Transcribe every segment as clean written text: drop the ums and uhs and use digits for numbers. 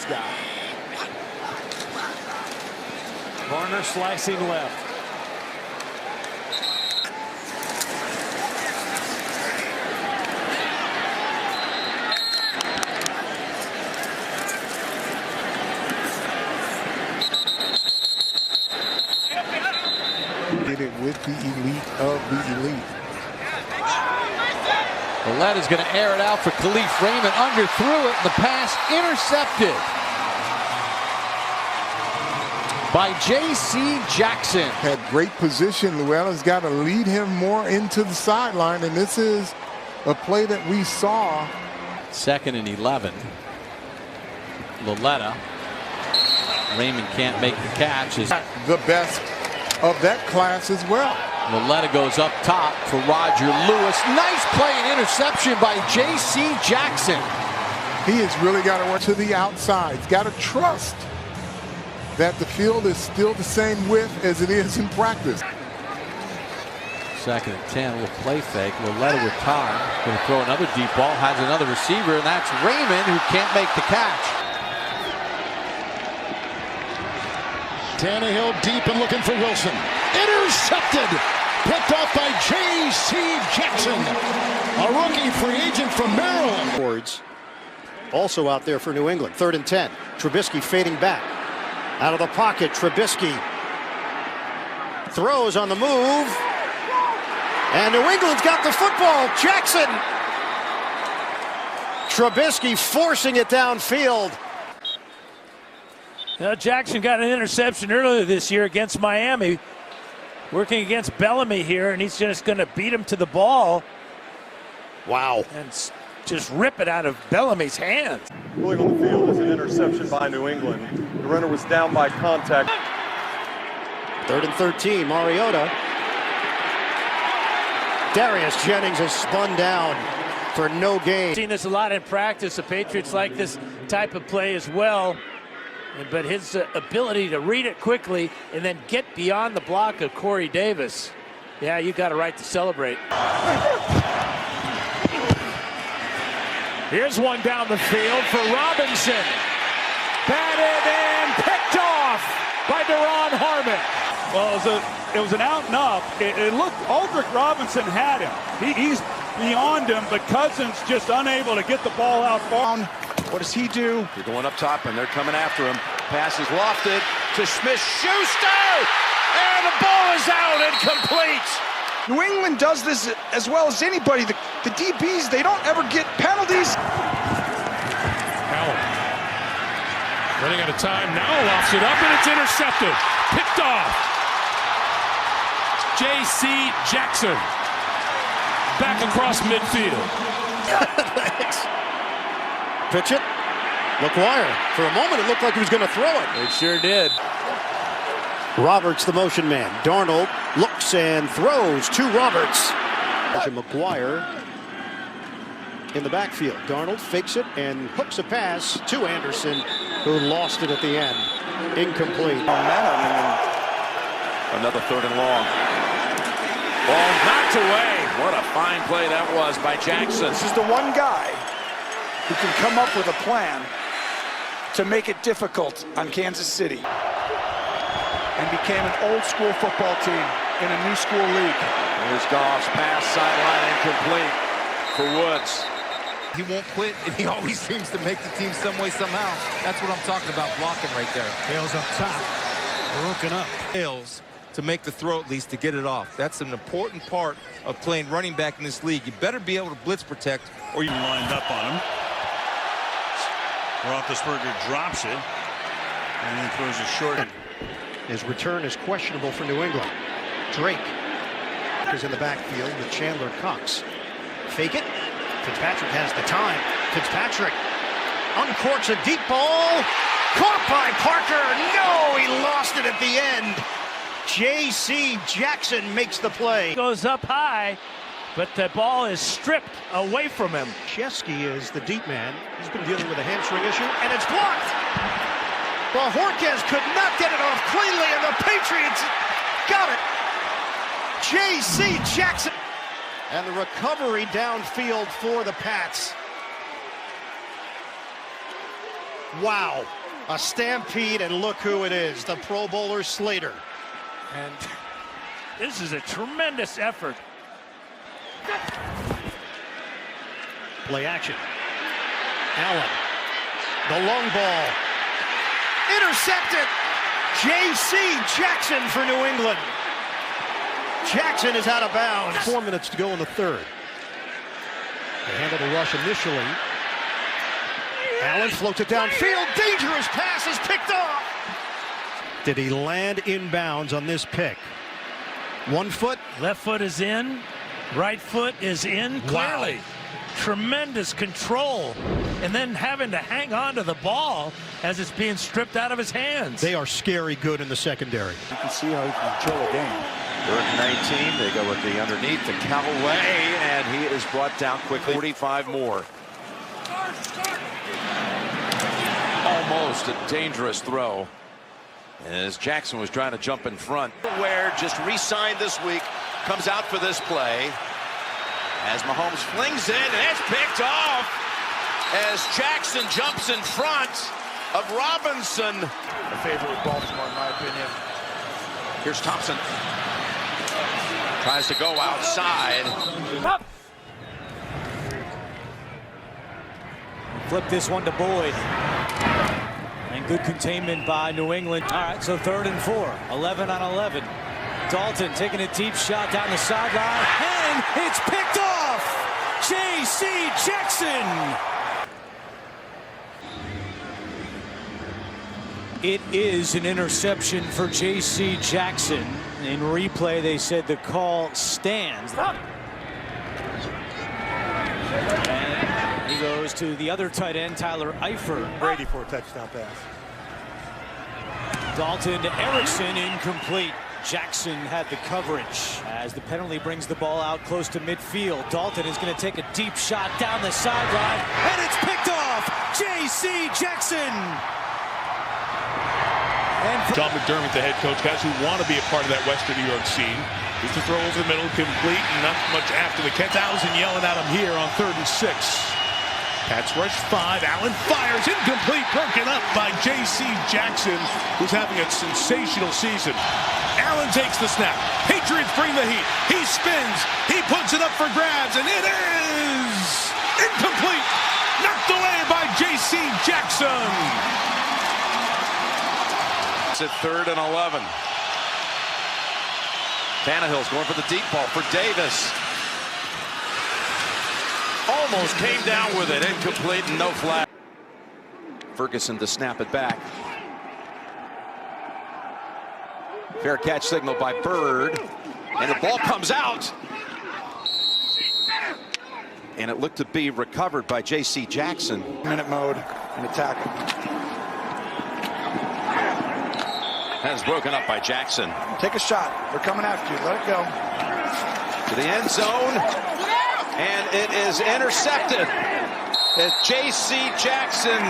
this guy. Varner slicing left. Did it with the elite of the elite. Willett is going to air it out for Khalif Raymond. Underthrew it. The pass intercepted by J.C. Jackson. Had great position. Llewellyn's got to lead him more into the sideline, and this is a play that we saw. 2nd and 11. Loletta. Raymond can't make the catch. The best of that class as well. Loletta goes up top for Roger Lewis. Nice play and interception by J.C. Jackson. He has really got to work to the outside. He's got to trust that the field is still the same width as it is in practice. 2nd and 10, a little play fake. Loletta with time. Going to throw another deep ball. Has another receiver, and that's Raymond, who can't make the catch. Tannehill deep and looking for Wilson. Intercepted. Picked off by J.C. Jackson, a rookie free agent from Maryland. Also out there for New England. 3rd and 10. Trubisky fading back. Out of the pocket, Trubisky throws on the move. And New England's got the football. Jackson. Trubisky forcing it downfield. Jackson got an interception earlier this year against Miami. Working against Bellamy here, and he's just going to beat him to the ball. Wow. And just rip it out of Bellamy's hands. Going on the field is an interception by New England. The runner was down by contact. 3rd and 13, Mariota. Darius Jennings is spun down for no gain. I've seen this a lot in practice. The Patriots like this type of play as well. But his ability to read it quickly and then get beyond the block of Corey Davis. Yeah, you got a right to celebrate. Here's one down the field for Robinson. Batted and picked off by Deron Harmon. Well, it was an out and up. It looked, Aldrick Robinson had him. He's beyond him, but Cousins just unable to get the ball out far. What does he do? They're going up top, and they're coming after him. Pass is lofted to Smith-Schuster, and the ball is out and complete. New England does this as well as anybody. The DBs, they don't ever get penalties. Allen running out of time now, lofts it up, and it's intercepted. Picked off. J.C. Jackson back across midfield. Thanks. Pitch it. McGuire. For a moment, it looked like he was going to throw it. It sure did. Roberts, the motion man. Darnold looks and throws to Roberts. McGuire in the backfield. Darnold fakes it and hooks a pass to Anderson, who lost it at the end. Incomplete. Another 3rd and long. Ball knocked away. What a fine play that was by Jackson. This is the one guy who can come up with a plan to make it difficult on Kansas City. And became an old school football team in a new school league. Here's Goff's pass, sideline incomplete for Woods. He won't quit, and he always seems to make the team some way, somehow. That's what I'm talking about, blocking right there. Tails up top. Broken up. Tails to make the throw at least to get it off. That's an important part of playing running back in this league. You better be able to blitz protect, or you Lined up on him. Roethlisberger drops it and then throws a short. His return is questionable for New England. Drake is in the backfield with Chandler Cox. Fake it. Fitzpatrick has the time. Fitzpatrick uncorks a deep ball. Caught by Parker. No, he lost it at the end. J.C. Jackson makes the play. Goes up high, but the ball is stripped away from him. Chesky is the deep man. He's been dealing with a hamstring issue, and it's blocked. Bajorquez could not get it off cleanly, and the Patriots got it. J.C. Jackson. And the recovery downfield for the Pats. Wow. A stampede, and look who it is, the Pro Bowler Slater. And this is a tremendous effort. Play action. Allen. The long ball. Intercepted. J.C. Jackson for New England. Jackson is out of bounds. 4 minutes to go in the third. They handle the rush initially. Allen floats it downfield. Dangerous pass is picked off. Did he land inbounds on this pick? 1 foot. Left foot is in. Right foot is in clearly. Wow. Tremendous control. And then having to hang on to the ball as it's being stripped out of his hands. They are scary good in the secondary. You can see how he can control a game. Third and 19. They go with the underneath to Callaway, and he is brought down quickly. 45 more. Almost a dangerous throw as Jackson was trying to jump in front. Where just re-signed this week comes out for this play as Mahomes flings it, and it's picked off as Jackson jumps in front of Robinson. A favorite with Baltimore, in my opinion. Here's Thompson. Tries to go outside. Flip this one to Boyd. And good containment by New England. All right, so 3rd and 4. 11 on 11. Dalton taking a deep shot down the sideline. And it's picked off! J.C. Jackson! It is an interception for J.C. Jackson. In replay, they said the call stands. And he goes to the other tight end, Tyler Eifert. Brady for a touchdown pass. Dalton to Erickson, incomplete. Jackson had the coverage as the penalty brings the ball out close to midfield. Dalton is going to take a deep shot down the sideline, and it's picked off. J.C. Jackson. John McDermott, the head coach, guys who want to be a part of that Western New York scene. He's the throw over the middle, complete, and not much after the catch. 1,000 yelling at him here on 3rd and 6. Pats rush 5. Allen fires, incomplete, broken up by J.C. Jackson, who's having a sensational season. Allen takes the snap. Patriots bring the heat. He spins. He puts it up for grabs, and it is incomplete. Knocked away by J.C. Jackson. It's at 3rd and 11. Tannehill's going for the deep ball for Davis. Almost came down with it. Incomplete and no flag. Ferguson to snap it back. Fair catch signal by Bird. And the ball comes out. And it looked to be recovered by J.C. Jackson. Minute mode and attack. That's broken up by Jackson. Take a shot. They're coming after you. Let it go. To the end zone. And it is intercepted. As J.C. Jackson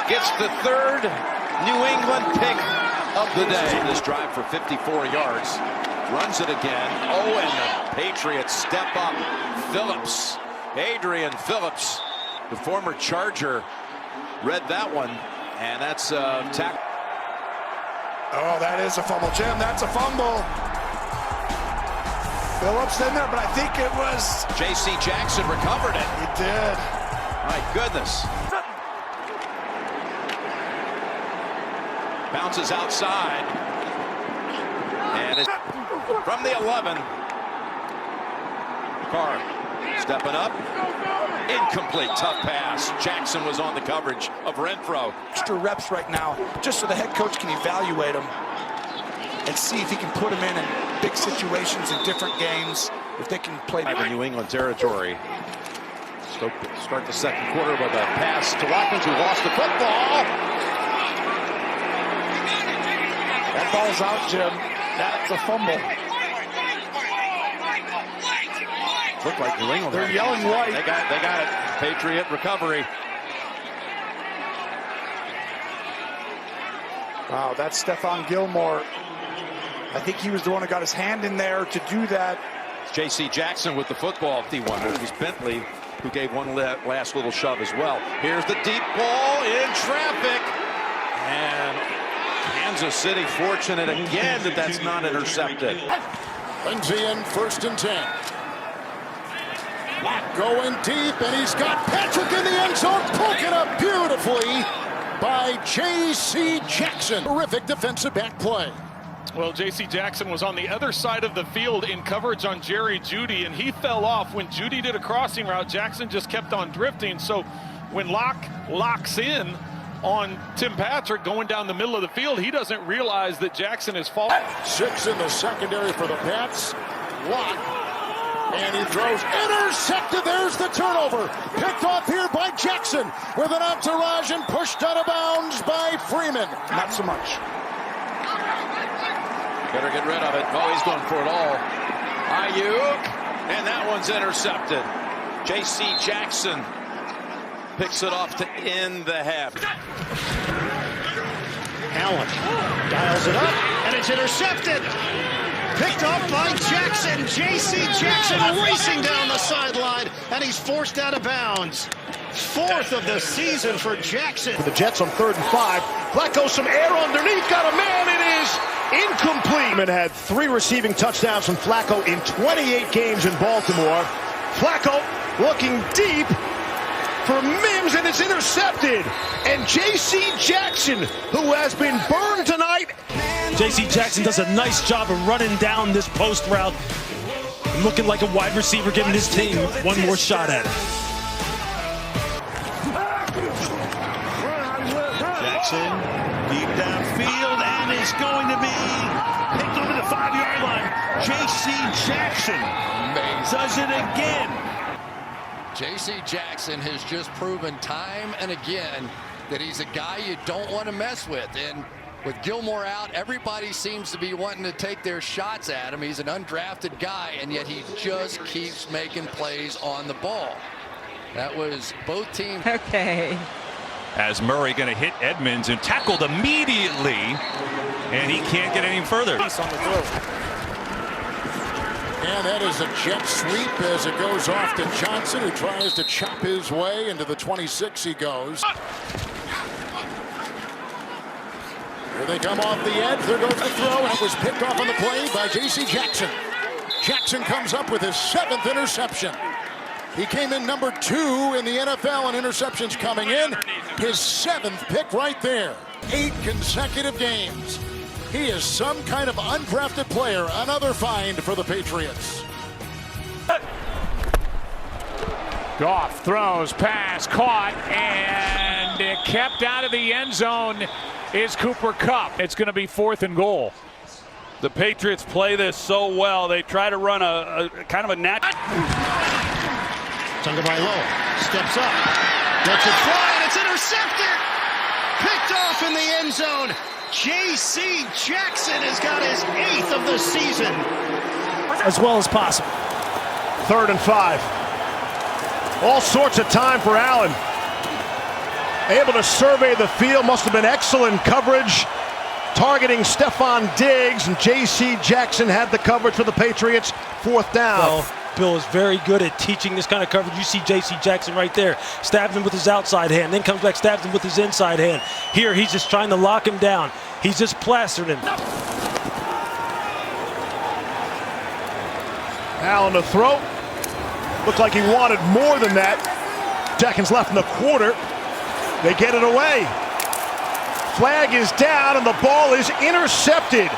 gets the 3rd New England pick of the day. This drive for 54 yards. Runs it again. Oh, and the Patriots step up. Phillips. Adrian Phillips, the former Charger, read that one. And that's tackle. Oh, that is a fumble, Jim. That's a fumble. Phillips in there, but I think it was... J.C. Jackson recovered it. He did. My goodness. Bounces outside. And it's from the 11. Carr stepping up. Incomplete, tough pass. Jackson was on the coverage of Renfro. Extra reps right now, just so the head coach can evaluate him and see if he can put him in big situations in different games, if they can play. In New England territory. Start the second quarter with a pass to Watkins, who lost the football. That ball's out, Jim. That's a fumble. Looked like New England. They're yelling white. They got it. Patriot recovery. Wow, that's Stephon Gilmore. I think he was the one who got his hand in there to do that. J.C. Jackson with the football. T1. It was Bentley who gave one last little shove as well. Here's the deep ball in traffic. And Kansas City fortunate again that that's not intercepted. Brings in 1st and 10. Going deep, and he's got Patrick in the end zone, broken up beautifully by J.C. Jackson. Terrific defensive back play. Well, J.C. Jackson was on the other side of the field in coverage on Jerry Jeudy, and he fell off. When Jeudy did a crossing route, Jackson just kept on drifting. So when locks in on Tim Patrick going down the middle of the field, he doesn't realize that Jackson is falling. 6 in the secondary for the Pats. Lock. And he throws, intercepted. There's the turnover. Picked off here by Jackson with an entourage and pushed out of bounds by Freeman. Not so much. Better get rid of it. Oh, he's going for it all. Ayuk, and that one's intercepted. J.C. Jackson picks it off to end the half. Allen dials it up, and it's intercepted. Picked up by Jackson. J.C. Jackson racing down the sideline, and he's forced out of bounds. 4th of the season for Jackson. The Jets on 3rd and 5. Flacco, some air underneath, got a man. It is incomplete. And had 3 receiving touchdowns from Flacco in 28 games in Baltimore. Flacco looking deep for Mims, and it's intercepted. And J.C. Jackson, who has been burned tonight. J.C. Jackson does a nice job of running down this post route, looking like a wide receiver, giving his team one more shot at it. Jackson deep downfield, and is going to be picked over the 5-yard line. J.C. Jackson does it again. J.C. Jackson has just proven time and again that he's a guy you don't want to mess with. And with Gilmore out, everybody seems to be wanting to take their shots at him. He's an undrafted guy, and yet he just keeps making plays on the ball. That was both teams. Okay. As Murray going to hit Edmonds and tackled immediately, and he can't get any further. And that is a jet sweep as it goes off to Johnson, who tries to chop his way into the 26. He goes. Here they come off the edge. There goes the throw, and it was picked off on the play by J.C. Jackson. Jackson comes up with his 7th interception. He came in number 2 in the NFL in interceptions coming in. His 7th pick right there. 8 consecutive games. He is some kind of undrafted player. Another find for the Patriots. Goff throws, pass, caught, and kept out of the end zone is Cooper Kupp. It's going to be 4th and goal. The Patriots play this so well. They try to run a kind of a natural. Under by Lowe, steps up, lets it fly, and it's intercepted. Picked off in the end zone. J.C. Jackson has got his 8th of the season. As well as possible. 3rd and 5. All sorts of time for Allen. Able to survey the field. Must have been excellent coverage. Targeting Stephon Diggs, and J.C. Jackson had the coverage for the Patriots. 4th down. Well, Bill is very good at teaching this kind of coverage. You see J.C. Jackson right there. Stabs him with his outside hand, then comes back, stabs him with his inside hand. Here, he's just trying to lock him down. He's just plastering him. Allen to throw. Looked like he wanted more than that. Seconds left in the quarter. They get it away. Flag is down, and the ball is intercepted.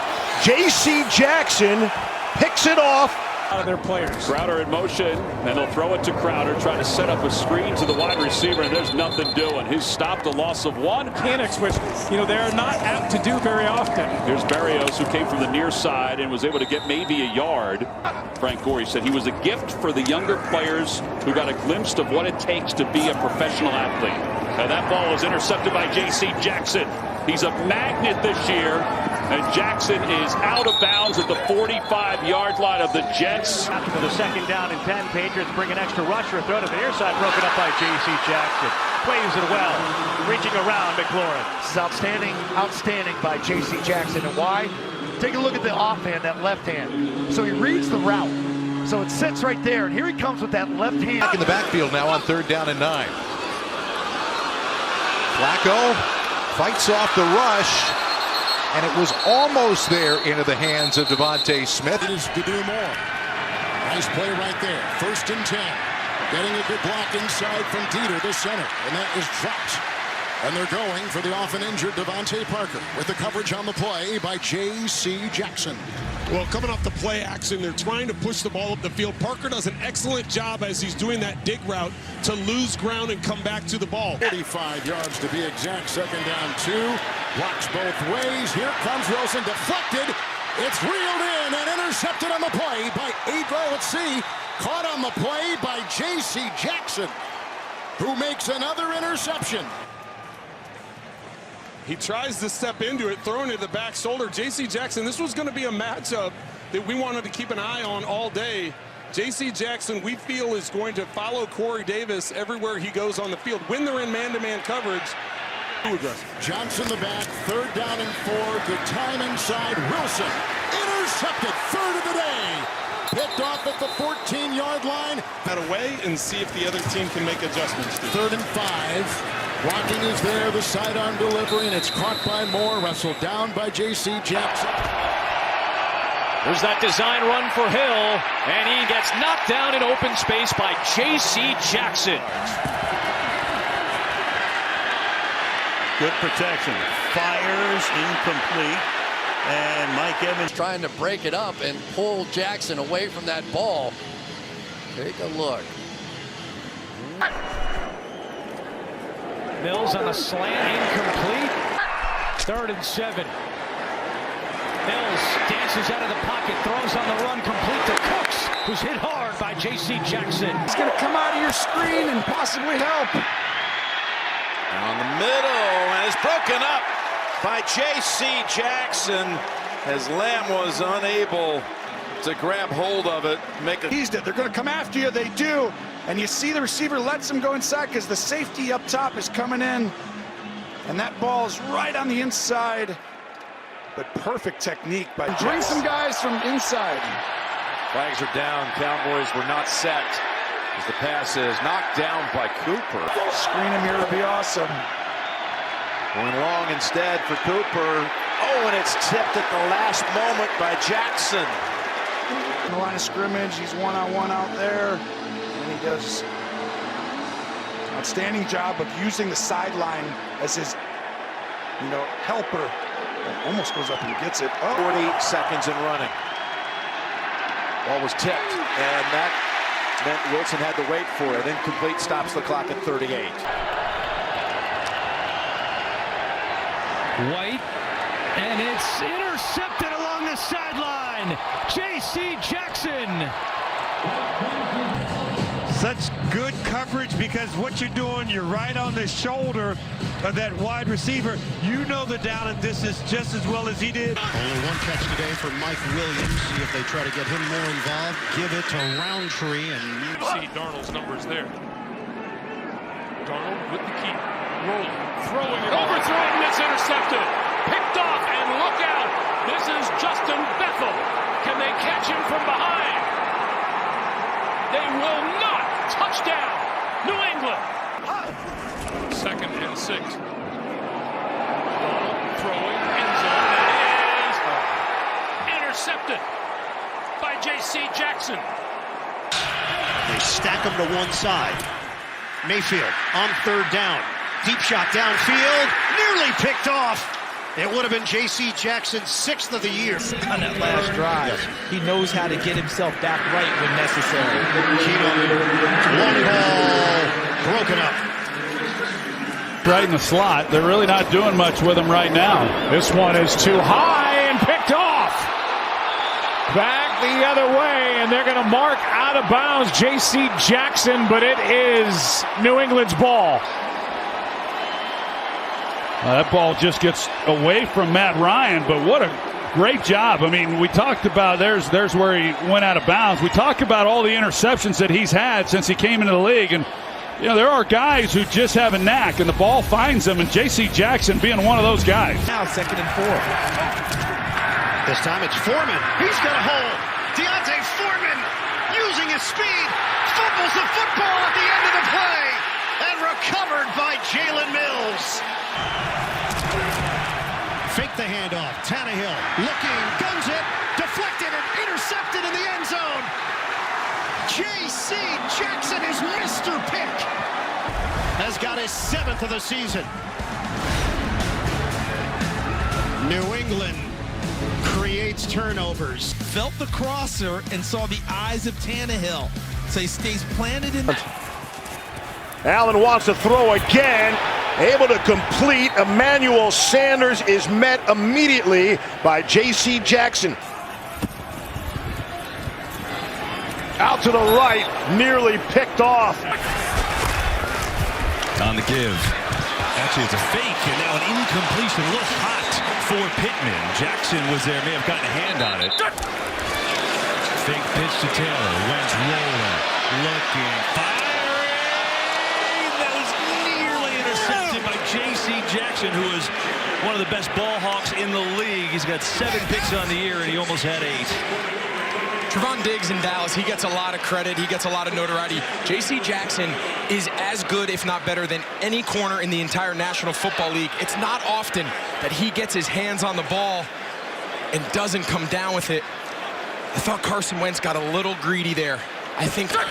J.C. Jackson picks it off. Out of their players. Crowder in motion, and they'll throw it to Crowder, trying to set up a screen to the wide receiver, and there's nothing doing. He's stopped a loss of 1. Mechanics, which, they're not apt to do very often. Here's Berrios, who came from the near side and was able to get maybe a yard. Frank Gore said he was a gift for the younger players who got a glimpse of what it takes to be a professional athlete. And that ball is intercepted by J.C. Jackson. He's a magnet this year, and Jackson is out of bounds at the 45-yard line of the Jets. For the 2nd down and 10, Patriots bring an extra rusher, throw to the near side, broken up by J.C. Jackson. Plays it well, reaching around McLaurin. This is outstanding by J.C. Jackson. And why? Take a look at the offhand, that left hand. So he reads the route. So it sits right there, and here he comes with that left hand. Back in the backfield now on 3rd down and 9. Flacco fights off the rush, and it was almost there into the hands of Devontae Smith. It is to do more. Nice play right there. 1st and 10. Getting a good block inside from Dieter, the center, and that is dropped. And they're going for the often injured Devontae Parker with the coverage on the play by J.C. Jackson. Well, coming off the play action, they're trying to push the ball up the field. Parker does an excellent job as he's doing that dig route to lose ground and come back to the ball. 45 yards to be exact. 2nd down 2. Blocks both ways. Here comes Wilson. Deflected. It's reeled in and intercepted on the play by let's see. Caught on the play by J.C. Jackson, who makes another interception. He tries to step into it, throwing it to the back shoulder. J.C. Jackson, this was going to be a matchup that we wanted to keep an eye on all day. J.C. Jackson, we feel, is going to follow Corey Davis everywhere he goes on the field. When they're in man-to-man coverage, Johnson the back, 3rd down and 4. Good time inside. Wilson intercepted, 3rd of the day. Picked off at the 14-yard line. That away and see if the other team can make adjustments. 3rd and 5. Blocking is there, the sidearm delivery, and it's caught by Moore, wrestled down by J.C. Jackson. There's that design run for Hill, and he gets knocked down in open space by J.C. Jackson. Good protection. Fires incomplete. And Mike Evans trying to break it up and pull Jackson away from that ball. Take a look. Mills on a slant, incomplete. 3rd and 7. Mills dances out of the pocket, throws on the run, complete to Cooks, who's hit hard by J.C. Jackson. He's going to come out of your screen and possibly help. On the middle, and it's broken up by J.C. Jackson as Lamb was unable to grab hold of it. They're going to come after you. They do. And you see the receiver lets him go inside because the safety up top is coming in. And that ball is right on the inside. But perfect technique by Jackson. Bring some guys from inside. Flags are down. Cowboys were not set as the pass is knocked down by Cooper. Screen him here would be awesome. Going long instead for Cooper. Oh, and it's tipped at the last moment by Jackson. In the line of scrimmage, he's one-on-one out there. And he does an outstanding job of using the sideline as his, helper. Almost goes up and gets it. 40 seconds and running. Ball was tipped, and that meant Wilson had to wait for it. Incomplete, stops the clock at 38. White, and it's intercepted along the sideline. J.C. Jackson. such good coverage because what you're doing, you're right on the shoulder of that wide receiver. You know the down and distance just as well as he did. Only one catch today for Mike Williams. See if they try to get him more involved. Give it to Roundtree. And you see Darnold's numbers there. Darnold with the key. Rolling, throwing it, overthrown, and it's intercepted. Picked off, and look out. This is Justin Bethel. Can they catch him from behind? They will not. Touchdown, New England. 2nd and 6. Throwing, end zone. That is intercepted by J.C. Jackson. They stack him to one side. Mayfield on 3rd down. Deep shot downfield. Nearly picked off. It would have been J.C. Jackson's 6th of the year. On that last drive, he knows how to get himself back right when necessary. Long ball broken up. Right in the slot. They're really not doing much with him right now. This one is too high and picked off. Back the other way, and they're going to mark out of bounds J.C. Jackson, but it is New England's ball. That ball just gets away from Matt Ryan, but what a great job. I mean, we talked about there's where he went out of bounds. We talked about all the interceptions that he's had since he came into the league, and you know, there are guys who just have a knack, and the ball finds them, and J.C. Jackson being one of those guys. Now 2nd and 4. This time it's Foreman. He's got a hole. Deontay Foreman using his speed, fumbles the football at the end of the play, and recovered by Jalen Mills. Fake the handoff. Tannehill looking, guns it, deflected and intercepted in the end zone. J.C. Jackson is Mr. Pick. Has got his 7th of the season. New England creates turnovers. Felt the crosser and saw the eyes of Tannehill. So he stays planted in. Allen wants to throw again. Able to complete. Emmanuel Sanders is met immediately by J.C. Jackson. Out to the right, nearly picked off. On the give. Actually, it's a fake, and now an incompletion. A little hot for Pittman. Jackson was there, may have gotten a hand on it. Fake pitch to Taylor. Wentz rolling, looking, firing. That was nearly intercepted by J.C. Jackson, who is one of the best ball hawks in the league. He's got 7 picks on the year, and he almost had 8. Trevon Diggs in Dallas, he gets a lot of credit. He gets a lot of notoriety. J.C. Jackson is as good, if not better, than any corner in the entire National Football League. It's not often that he gets his hands on the ball and doesn't come down with it. I thought Carson Wentz got a little greedy there. I think... Fake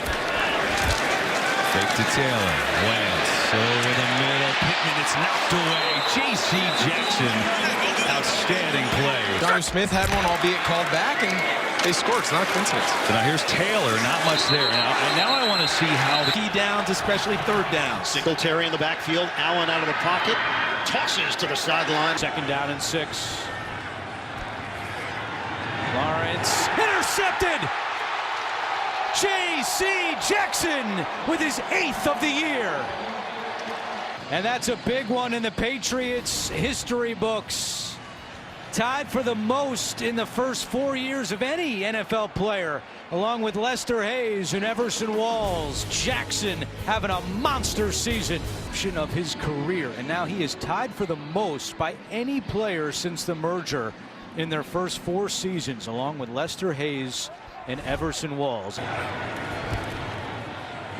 to Taylor. Wentz over the middle. Pittman, it's knocked away. J.C. Jackson, outstanding play. Jonnu Smith had one, albeit called back, and they scored. It's not a coincidence. So now here's Taylor, not much there. Now I want to see how the key downs, especially 3rd down. Singletary in the backfield. Allen out of the pocket. Tosses to the sideline. 2nd down and 6. Lawrence intercepted. J.C. Jackson with his 8th of the year. And that's a big one in the Patriots history books. Tied for the most in the first 4 years of any NFL player, along with Lester Hayes and Everson Walls. Jackson having a monster season of his career, and now he is tied for the most by any player since the merger in their first 4 seasons, along with Lester Hayes and Everson Walls.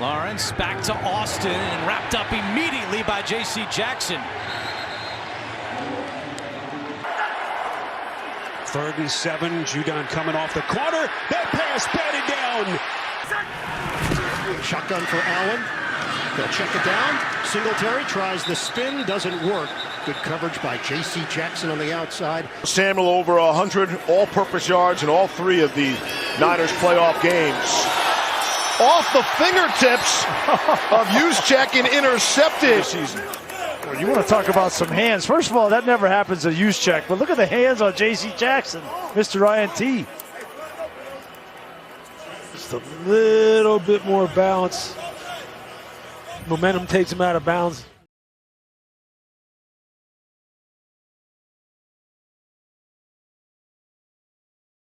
Lawrence back to Austin and wrapped up immediately by J.C. Jackson. 3rd and 7. Judon coming off the corner. That pass batted down. Shotgun for Allen. They'll check it down. Singletary tries the spin. Doesn't work. Good coverage by J.C. Jackson on the outside. Samuel over 100 all-purpose yards in all 3 of the Niners playoff games. Off the fingertips of Juszczyk and intercepted. Well, you want to talk about some hands. First of all, that never happens to Juszczyk, but look at the hands on J.C. Jackson, Mr. INT. Just a little bit more bounce. Momentum takes him out of bounds.